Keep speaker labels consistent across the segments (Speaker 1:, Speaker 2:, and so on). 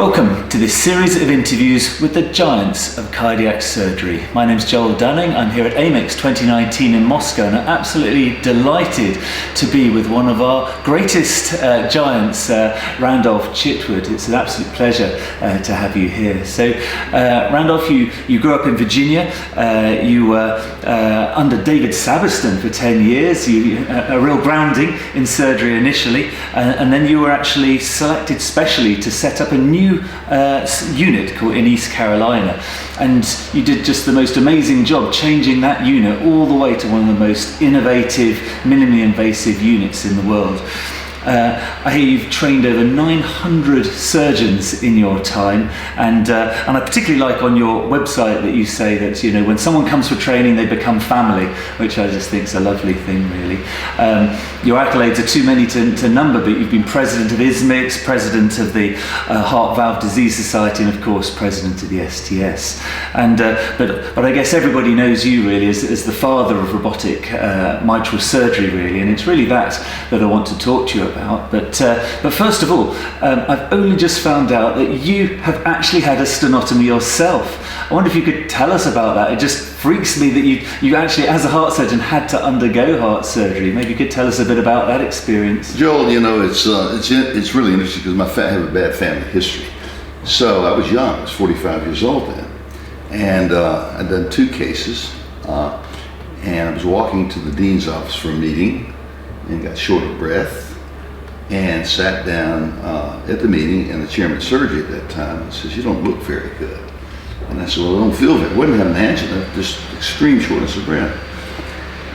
Speaker 1: Welcome to this series of interviews with the giants of cardiac surgery. My name's Joel Dunning. I'm here at AMEX 2019 in Moscow, and I'm absolutely delighted to be with one of our greatest giants, Randolph Chitwood. It's an absolute pleasure to have you here. So, Randolph, you grew up in Virginia. You were under David Sabiston for 10 years. A real grounding in surgery initially, and then you were actually selected specially to set up a new unit called in East Carolina, and you did just the most amazing job changing that unit all the way to one of the most innovative, minimally invasive units in the world. I hear you've trained over 900 surgeons in your time, and I particularly like on your website that you say that, you know, when someone comes for training they become family, which I just think is a lovely thing, really. Your accolades are too many to number, but you've been president of ISMICS, president of the Heart Valve Disease Society, and of course president of the STS. And but I guess everybody knows you really as the father of robotic mitral surgery, really, and it's really that I want to talk to you about. But first of all, I've only just found out that you have actually had a stenotomy yourself. I wonder if you could tell us about that. It just freaks me that you actually, as a heart surgeon, had to undergo heart surgery. Maybe you could tell us a bit about that experience.
Speaker 2: Joel, you know, it's really interesting because I have a bad family history. So I was young. I was 45 years old then, and I'd done 2 cases, and I was walking to the dean's office for a meeting and got short of breath and sat down at the meeting, and the chairman of surgery at that time says, "You don't look very good." And I said, "Well, I don't feel very, wasn't having angina, just extreme shortness of breath."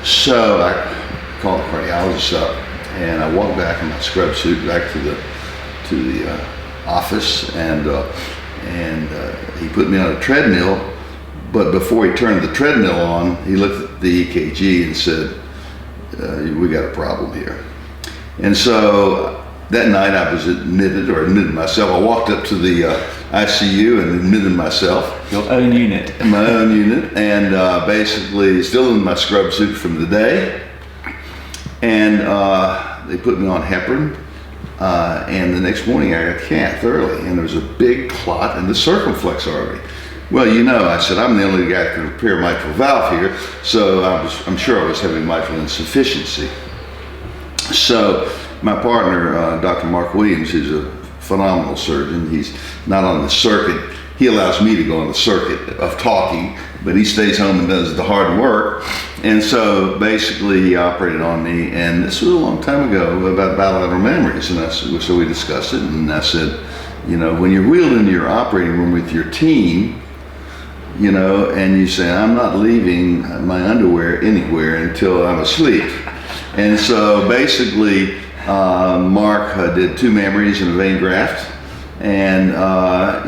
Speaker 2: So I called the cardiologist up, and I walked back in my scrub suit back to the office, and he put me on a treadmill. But before he turned the treadmill on, he looked at the EKG and said, "We got a problem here." And so that night I was admitted myself. I walked up to the ICU and admitted myself.
Speaker 1: Your own unit.
Speaker 2: My own unit, and basically still in my scrub suit from the day. And they put me on heparin, and the next morning I got cath early, and there was a big clot in the circumflex artery. Well, you know, I said, I'm the only guy that can repair mitral valve here, so I'm sure I was having mitral insufficiency. So my partner, Dr. Mark Williams, who's a phenomenal surgeon, he's not on the circuit. He allows me to go on the circuit of talking, but he stays home and does the hard work. And so basically he operated on me, and this was a long time ago, about bilateral memories. And so we discussed it, and I said, you know, when you're wheeled into your operating room with your team, you know, and you say, I'm not leaving my underwear anywhere until I'm asleep. And so basically, Mark did 2 memories and a vein graft, and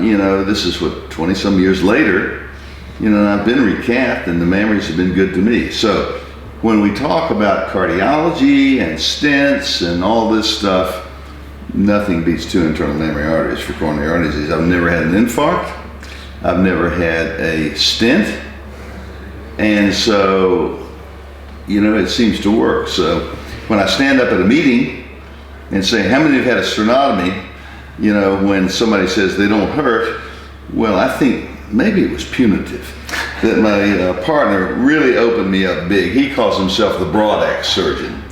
Speaker 2: you know, this is what 20 some years later, you know, I've been recathed, and the memories have been good to me. So when we talk about cardiology and stents and all this stuff, nothing beats 2 internal mammary arteries for coronary artery disease. I've never had an infarct. I've never had a stent, and so, you know, it seems to work. So when I stand up at a meeting and say, how many have had a sternotomy, you know, when somebody says they don't hurt, well, I think maybe it was punitive, that my partner really opened me up big. He calls himself the Robotic surgeon,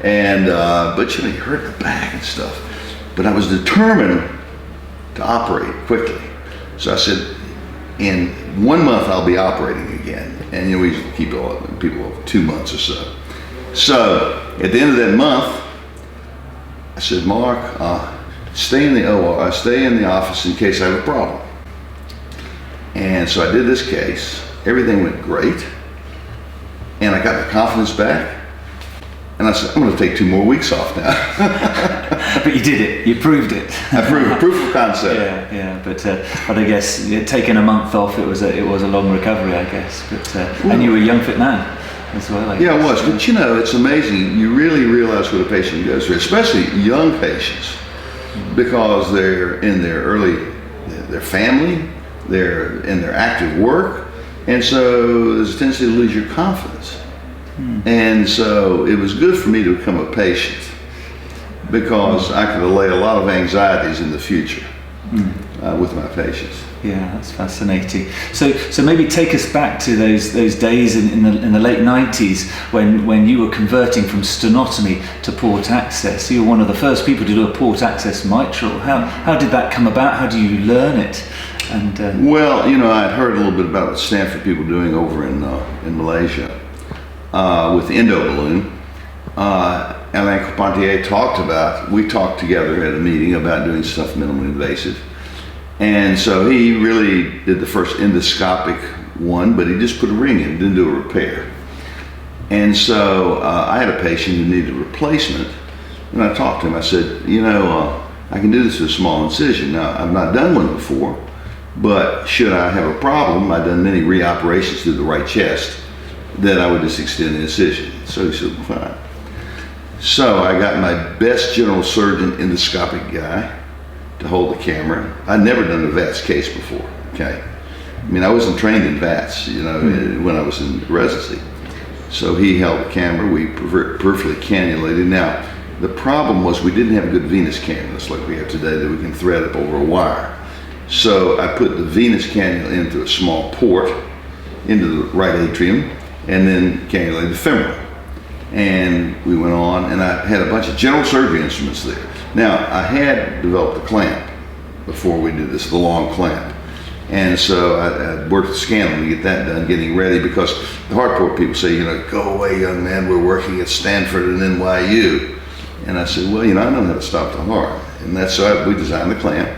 Speaker 2: and but you know, he hurt the back and stuff. But I was determined to operate quickly. So I said, in 1 month I'll be operating again. And you know, we usually keep people 2 months or so. So at the end of that month, I said, Mark, stay in the OR, stay in the office in case I have a problem. And so I did this case. Everything went great, and I got my confidence back. And I said, I'm going to take 2 more weeks off now.
Speaker 1: But you did it. You proved it.
Speaker 2: I proved proof of concept.
Speaker 1: Yeah. But I guess taking a month off, it was a long recovery, I guess. But and you were a young fit man as well. I
Speaker 2: guess. I was. But you know, it's amazing. You really realize what a patient goes through, especially young patients, because they're in their family, they're in their active work, and so there's a tendency to lose your confidence. And so it was good for me to become a patient, because I could allay a lot of anxieties in the future. with my patients.
Speaker 1: Yeah, that's fascinating. So maybe take us back to those days in the late 90s when you were converting from stenotomy to port access. You were one of the first people to do a port access mitral. How did that come about? How do you learn it? And
Speaker 2: well, I'd heard a little bit about what Stanford people doing over in Malaysia with the endo balloon. Alain Carpentier we talked together at a meeting about doing stuff minimally invasive. And so he really did the first endoscopic one, but he just put a ring in, didn't do a repair. And so I had a patient who needed a replacement, and I talked to him. I said, I can do this with a small incision. Now, I've not done one before, but should I have a problem, I've done many reoperations through the right chest, then I would just extend the incision. So he said, fine. So I got my best general surgeon endoscopic guy to hold the camera. I'd never done a VATS case before, okay? I mean, I wasn't trained in VATS, when I was in residency. So he held the camera, we peripherally cannulated. Now, the problem was we didn't have good venous cannulas like we have today that we can thread up over a wire. So I put the venous cannula into a small port, into the right atrium, and then cannulated the femoral. And we went on, and I had a bunch of general surgery instruments there. Now, I had developed a clamp before we did this, the long clamp. And so I worked with Scanlon to get that done, getting ready, because the heart port people say, go away, young man, we're working at Stanford and NYU. And I said, well, I know how to stop the heart. And that's so we designed the clamp,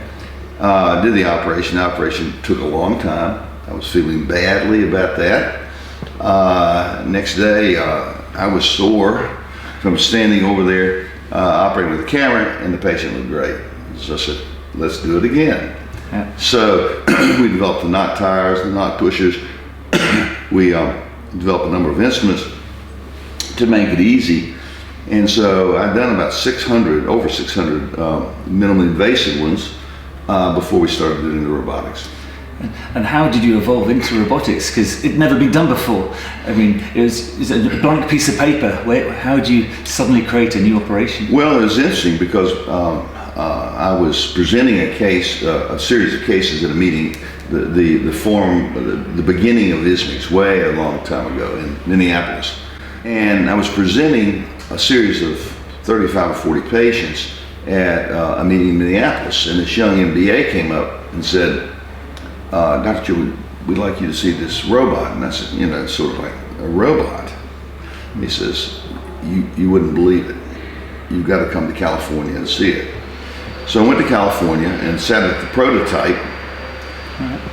Speaker 2: did the operation. The operation took a long time. I was feeling badly about that. Next day, I was sore from standing over there operating with the camera, and the patient looked great. So I said, let's do it again.
Speaker 1: Yeah.
Speaker 2: So we developed the knot tires, the knot pushers. We developed a number of instruments to make it easy. And so I'd done about over 600 minimally invasive ones before we started doing the robotics.
Speaker 1: And how did you evolve into robotics? Because it'd never been done before. I mean, it was a blank piece of paper. How did you suddenly create a new operation?
Speaker 2: Well, it was interesting because I was presenting a series of cases at a meeting, the beginning of ISMICS, way a long time ago in Minneapolis. And I was presenting a series of 35 or 40 patients at a meeting in Minneapolis. And this young MBA came up and said, Dr. Chitwood, we'd like you to see this robot. And I said, it's sort of like a robot. He says, you wouldn't believe it. You've got to come to California and see it. So I went to California and sat at the prototype.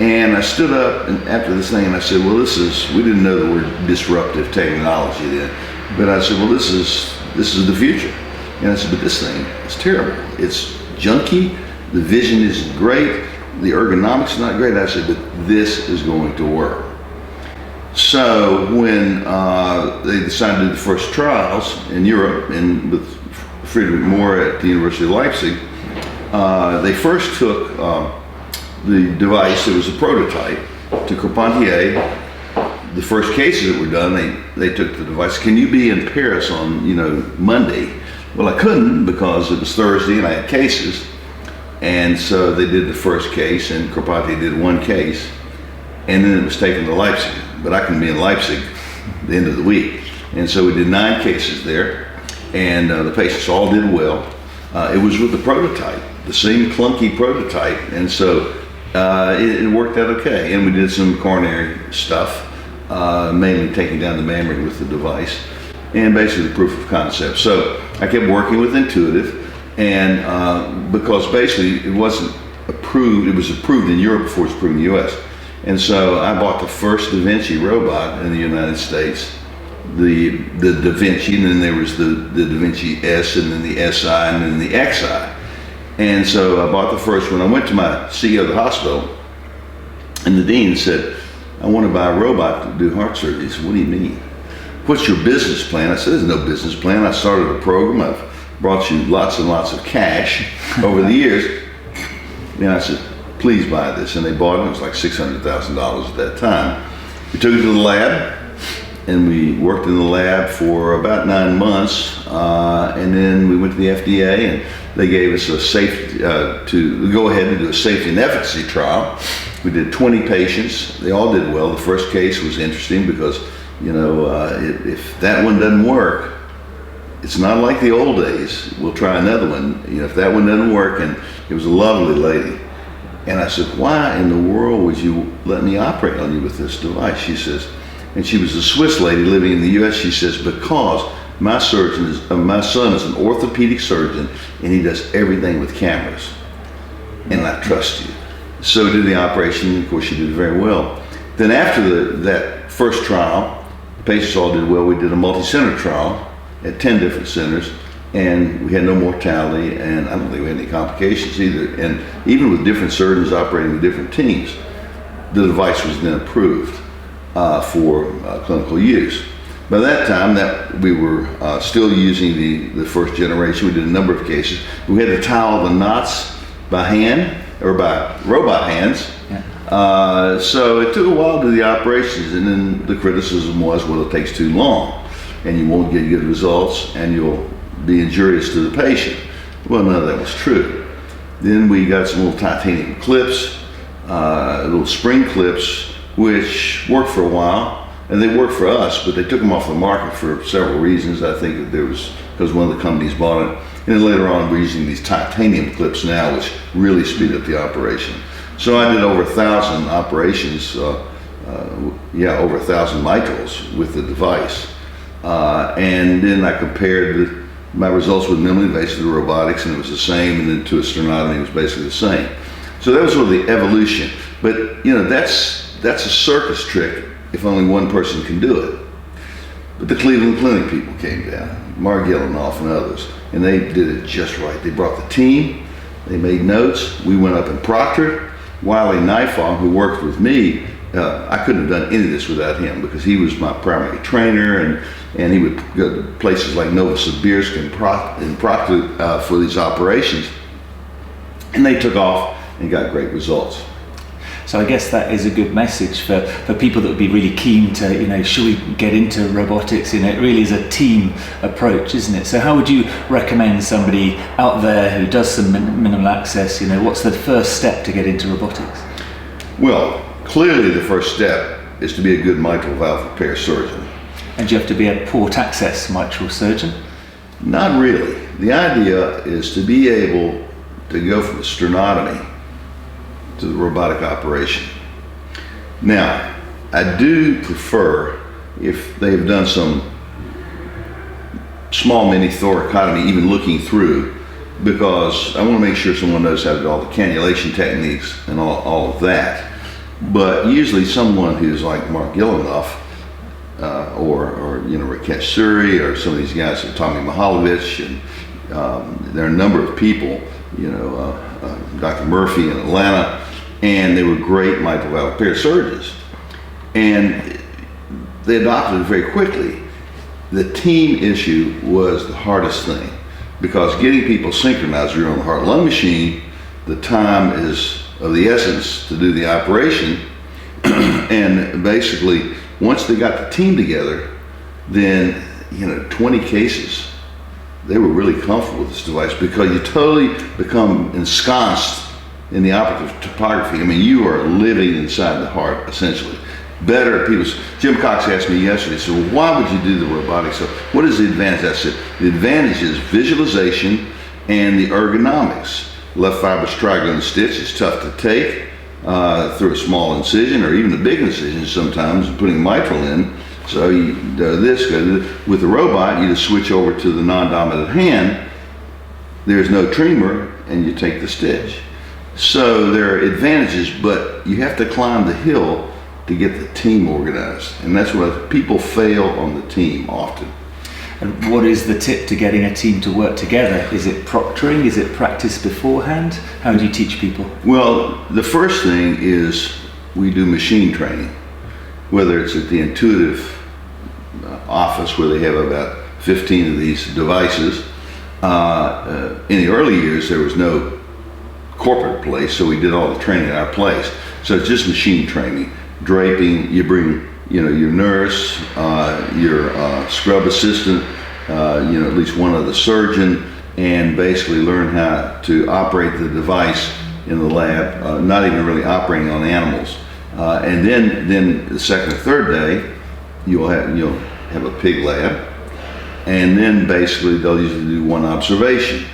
Speaker 2: And I stood up after this thing and I said, well, we didn't know the word disruptive technology then. But I said, well, this is the future. And I said, but this thing is terrible. It's junky. The vision isn't great. The ergonomics is not great. I said, but this is going to work. So when they decided to do the first trials in Europe and with Friedrich Moore at the University of Leipzig, they first took the device, it was a prototype, to Carpentier. The first cases that were done, they took the device. Can you be in Paris on Monday? Well, I couldn't because it was Thursday and I had cases. And so they did the first case, and Carpentier did one case, and then it was taken to Leipzig. But I couldn't be in Leipzig the end of the week. And so we did 9 cases there, and the patients all did well. It was with the prototype, the same clunky prototype, and so it worked out okay. And we did some coronary stuff, mainly taking down the mammary with the device, and basically proof of concept. So I kept working with Intuitive. And because basically it wasn't approved, it was approved in Europe before it was approved in the US. And so I bought the first Da Vinci robot in the United States, the Da Vinci, and then there was the Da Vinci S, and then the SI, and then the XI. And so I bought the first one. I went to my CEO of the hospital, and the dean said, I want to buy a robot to do heart surgery. He said, what do you mean? What's your business plan? I said, there's no business plan. I started a program. I've brought you lots and lots of cash over the years. And I said, please buy this. And they bought it. It was like $600,000 at that time. We took it to the lab, and we worked in the lab for about 9 months, and then we went to the FDA, and they gave us a safety to go ahead and do a safety and efficacy trial. We did 20 patients. They all did well. The first case was interesting because, you know, if that one doesn't work, it's not like the old days. We'll try another one. You know, if that one doesn't work, and it was a lovely lady. And I said, why in the world would you let me operate on you with this device? She says, and she was a Swiss lady living in the U.S. She says, because my son is an orthopedic surgeon, and he does everything with cameras, and I trust you. So did the operation. Of course, she did very well. Then after that first trial, the patients all did well. We did a multi-center trial at 10 different centers, and we had no mortality, and I don't think we had any complications either. And even with different surgeons operating with different teams, the device was then approved for clinical use. By that time, that we were still using the first generation. We did a number of cases. We had to tie all the knots by hand or by robot hands. Yeah. So it took a while to do the operations, and then the criticism was, well, it takes too long, and you won't get good results, and you'll be injurious to the patient. Well, none of that was true. Then we got some little titanium clips, little spring clips, which worked for a while, and they worked for us, but they took them off the market for several reasons. I think that there was, because one of the companies bought it, and then later on we're using these titanium clips now, which really speed up the operation. So I did over 1,000 operations, over 1,000 mitrals with the device. And then I compared my results with minimally invasive to robotics, and it was the same, and then to a sternotomy, it was basically the same. So that was sort of the evolution. But you know, that's a circus trick if only one person can do it. But the Cleveland Clinic people came down, Mark Gillenoff and others, and they did it just right. They brought the team, they made notes, we went up and proctored. Wiley Nifong, who worked with me, I couldn't have done any of this without him, because he was my primary trainer, and he would go to places like Novosibirsk and proctor for these operations, and they took off and got great results.
Speaker 1: So I guess that is a good message for people that would be really keen to, you know, should we get into robotics? You know, it really is a team approach, isn't it? So how would you recommend somebody out there who does some minimal access, you know, what's the first step to get into robotics?
Speaker 2: Well, clearly the first step is to be a good mitral valve repair surgeon.
Speaker 1: And do you have to be a port access mitral surgeon?
Speaker 2: Not really. The idea is to be able to go from the sternotomy to the robotic operation. Now, I do prefer if they've done some small mini thoracotomy, even looking through, because I want to make sure someone knows how to do all the cannulation techniques and all of that. But usually someone who's like Mark Gillenoff, or you know, Rakesh Suri, or some of these guys, Tommy Mihalovich, and there are a number of people, you know, Dr. Murphy in Atlanta, and they were great mitral valve repair surgeons. And they adopted it very quickly. The team issue was the hardest thing, because getting people synchronized, you're on the heart-lung machine, the time is of the essence to do the operation. And basically, once they got the team together, then, you know, 20 cases, they were really comfortable with this device, because you totally become ensconced in the operative topography. I mean, you are living inside the heart, essentially. Better people. Jim Cox asked me yesterday, so why would you do the robotics? So what is the advantage? I said, the advantage is visualization and the ergonomics. Left fibrous triglone stitch is tough to take through a small incision, or even a big incision sometimes, putting mitral in. So you do this, with the robot, you just switch over to the non-dominant hand. There's no tremor, and you take the stitch. So there are advantages, but you have to climb the hill to get the team organized. And that's where people fail on the team often.
Speaker 1: And what is the tip to getting a team to work together? Is it proctoring? Is it practice beforehand? How do you teach people?
Speaker 2: Well, the first thing is we do machine training, whether it's at the Intuitive office, where they have about 15 of these devices. In the early years, there was no corporate place, so we did all the training at our place. So it's just machine training, draping. You bring your nurse, your scrub assistant, at least one other surgeon, and basically learn how to operate the device in the lab, not even really operating on animals. And then the second or third day, you'll have a pig lab, and then basically they'll usually do one observation.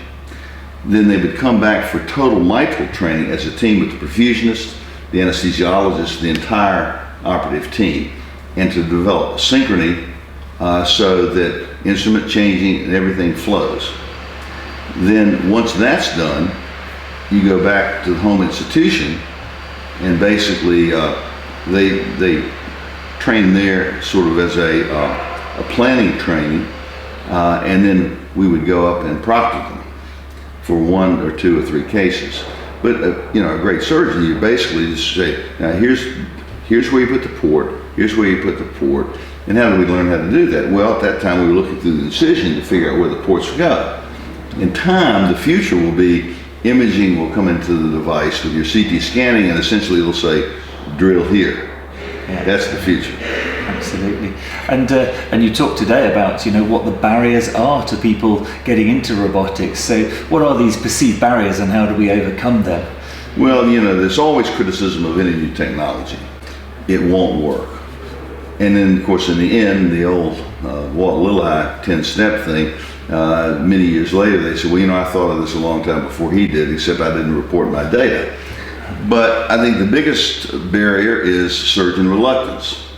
Speaker 2: Then they would come back for total mitral training as a team with the perfusionist, the anesthesiologist, the entire operative team, and to develop synchrony so that instrument changing and everything flows. Then once that's done, you go back to the home institution, and basically they train there sort of as a planning training, and then we would go up and proctor them for 1 or 2 or 3 cases. But a great surgeon, you basically just say, now here's where you put the port, here's where you put the port, and how do we learn how to do that? Well, at that time we were looking through the incision to figure out where the ports go. In time, the future will be imaging will come into the device with your CT scanning, and essentially it'll say, drill here.
Speaker 1: Yeah.
Speaker 2: That's the future.
Speaker 1: Absolutely. And you talked today about what the barriers are to people getting into robotics. So what are these perceived barriers, and how do we overcome them?
Speaker 2: Well, there's always criticism of any new technology. It won't work. And then, of course, in the end, the old Walt Lilley 10-step thing, many years later, they said, well, I thought of this a long time before he did, except I didn't report my data. But I think the biggest barrier is surgeon reluctance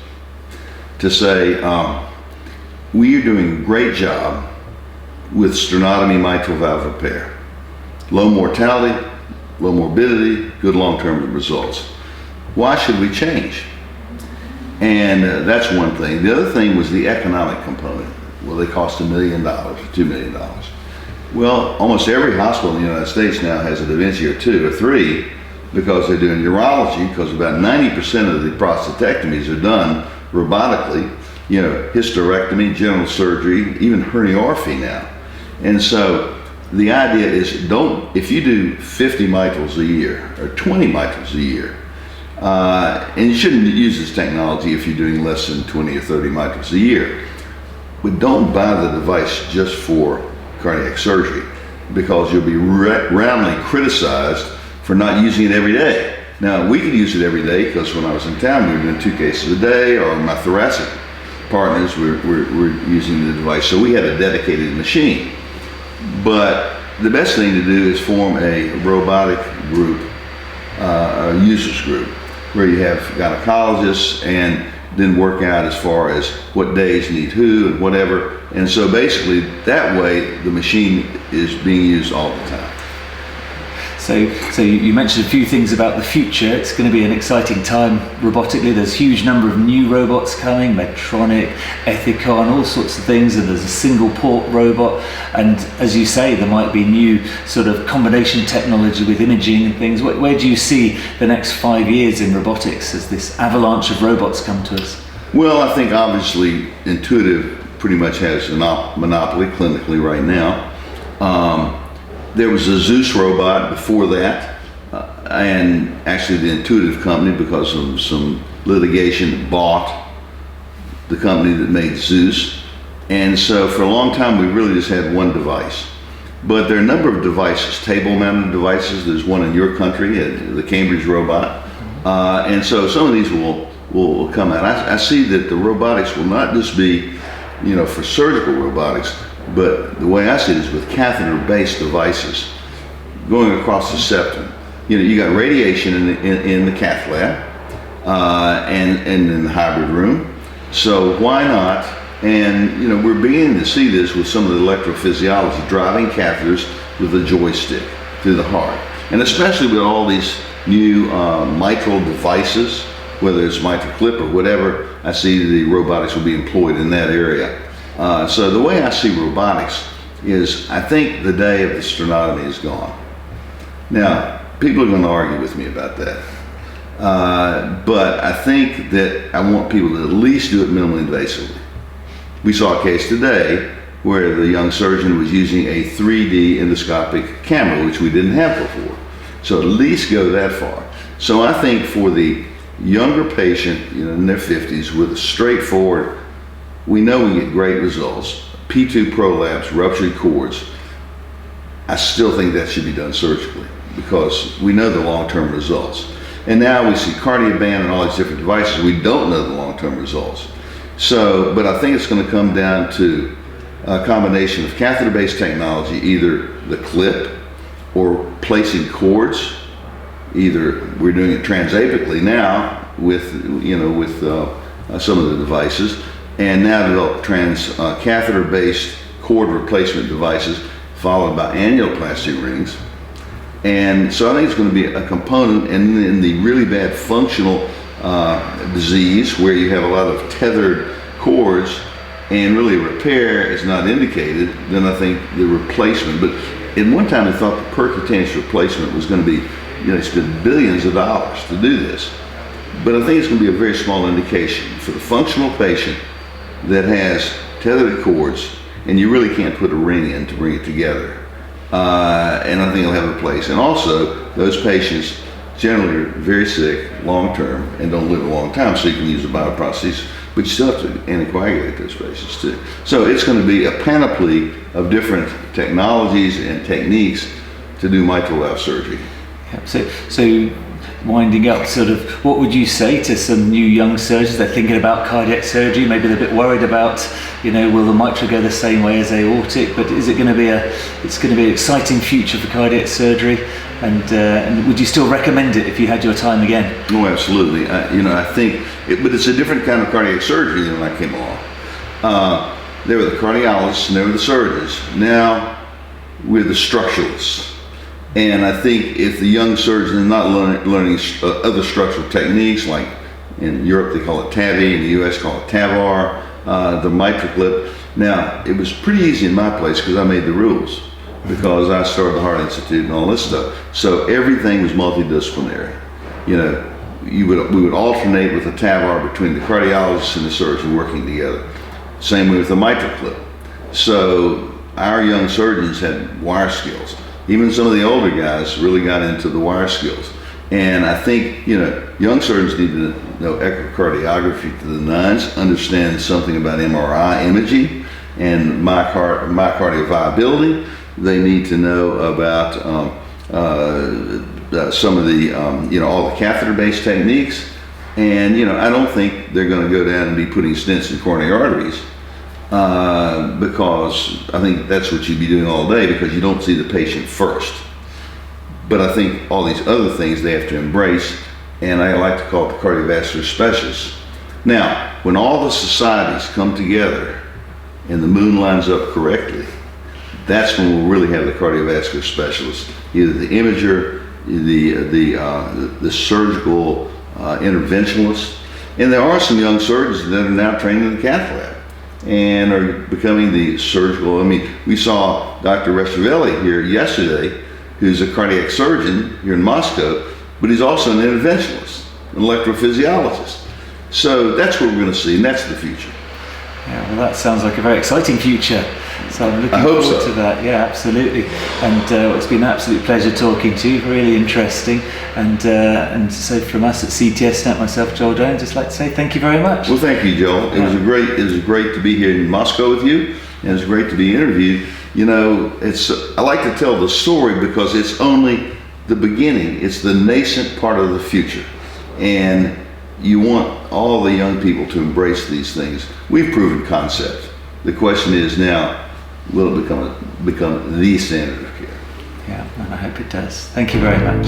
Speaker 2: to say, we are doing a great job with sternotomy mitral valve repair. Low mortality, low morbidity, good long-term results. Why should we change? And that's one thing. The other thing was the economic component. Well, they cost $1 million, $2 million. Well, almost every hospital in the United States now has a Da Vinci or 2 or 3 because they're doing urology, because about 90% of the prostatectomies are done robotically, hysterectomy, general surgery, even herniorrhaphy now. And so the idea is if you do 50 mitrals a year or 20 mitrals a year, and you shouldn't use this technology if you're doing less than 20 or 30 mitrals a year, but don't buy the device just for cardiac surgery, because you'll be roundly criticized for not using it every day. Now, we could use it every day because when I was in town, we were doing 2 cases a day, or my thoracic partners were using the device. So we had a dedicated machine. But the best thing to do is form a robotic group, a users group, where you have gynecologists and then work out as far as what days need who and whatever. And so basically that way the machine is being used all the time.
Speaker 1: So you mentioned a few things about the future. It's going to be an exciting time robotically. There's a huge number of new robots coming, Medtronic, Ethicon, all sorts of things, and there's a single port robot. And as you say, there might be new sort of combination technology with imaging and things. Where do you see the next 5 years in robotics as this avalanche of robots come to us?
Speaker 2: Well, I think obviously Intuitive pretty much has a monopoly clinically right now. There was a Zeus robot before that, and actually the Intuitive company, because of some litigation, bought the company that made Zeus. And so for a long time we really just had one device. But there are a number of devices, table-mounted devices. There's one in your country, the Cambridge robot. And so some of these will come out. I see that the robotics will not just be, for surgical robotics, but the way I see it is with catheter-based devices going across the septum. You got radiation in the cath lab and in the hybrid room. So why not? And we're beginning to see this with some of the electrophysiology, driving catheters with a joystick through the heart. And especially with all these new mitral devices, whether it's mitral clip or whatever, I see the robotics will be employed in that area. So the way I see robotics is, I think the day of the sternotomy is gone. Now, people are going to argue with me about that. But I think that I want people to at least do it minimally invasively. We saw a case today where the young surgeon was using a 3D endoscopic camera, which we didn't have before. So at least go that far. So I think for the younger patient, in their 50s with a straightforward, we know we get great results. P2 prolapse, ruptured cords. I still think that should be done surgically because we know the long-term results. And now we see Cardioband and all these different devices. We don't know the long-term results. So, but I think it's going to come down to a combination of catheter-based technology, either the clip or placing cords. Either we're doing it transapically now with some of the devices, and now develop catheter-based cord replacement devices, followed by annuloplasty rings. And so I think it's going to be a component, and in the really bad functional disease where you have a lot of tethered cords and really repair is not indicated, then I think the replacement. But at one time they thought the percutaneous replacement was going to be, spend billions of dollars to do this. But I think it's going to be a very small indication for the functional patient that has tethered cords and you really can't put a ring in to bring it together. And I think it'll have a place. And also, those patients generally are very sick long-term and don't live a long time, so you can use a bioprosthesis, but you still have to anticoagulate those patients too. So it's going to be a panoply of different technologies and techniques to do mitral valve surgery.
Speaker 1: Yeah, so winding up, sort of, what would you say to some new young surgeons? They're thinking about cardiac surgery, maybe they're a bit worried about, will the mitral go the same way as aortic, but is it going to be it's going to be an exciting future for cardiac surgery? And would you still recommend it if you had your time again?
Speaker 2: Oh, absolutely. I think, but it's a different kind of cardiac surgery than when I came along. There were the cardiologists and there were the surgeons. Now we're the structuralists. And I think if the young surgeon is not learning other structural techniques, like in Europe they call it TAVI, in the US call it TAVR, the mitral clip. Now, it was pretty easy in my place because I made the rules, because I started the Heart Institute and all this stuff. So everything was multidisciplinary. We would alternate with a TAVR between the cardiologist and the surgeon working together. Same way with the mitral clip. So our young surgeons had wire skills. Even some of the older guys really got into the wire skills. And I think, young surgeons need to know echocardiography to the nines, understand something about MRI imaging and myocardial viability. They need to know about some of the, all the catheter-based techniques. And, I don't think they're going to go down and be putting stents in coronary arteries. Because I think that's what you'd be doing all day, because you don't see the patient first. But I think all these other things they have to embrace, and I like to call it the cardiovascular specialists. Now, when all the societies come together and the moon lines up correctly, that's when we'll really have the cardiovascular specialists, either the imager, the surgical interventionalist. And there are some young surgeons that are now trained in the cath lab and are becoming the surgical. We saw Dr. Restovelli here yesterday, who's a cardiac surgeon here in Moscow, but he's also an interventionalist, an electrophysiologist. So that's what we're going to see, and that's the future.
Speaker 1: Yeah, well, that sounds like a very exciting future. So I'm looking forward to that. Yeah, absolutely. And it's been an absolute pleasure talking to you. Really interesting. And so from us at CTSNet, myself, Joel Jones, just like to say thank you very much.
Speaker 2: Well, thank you, Joel. It was great to be here in Moscow with you, and it was great to be interviewed. I like to tell the story because it's only the beginning. It's the nascent part of the future, and you want all the young people to embrace these things. We've proven concept. The question is now, will it become the standard of care?
Speaker 1: Yeah, and I hope it does. Thank you very much.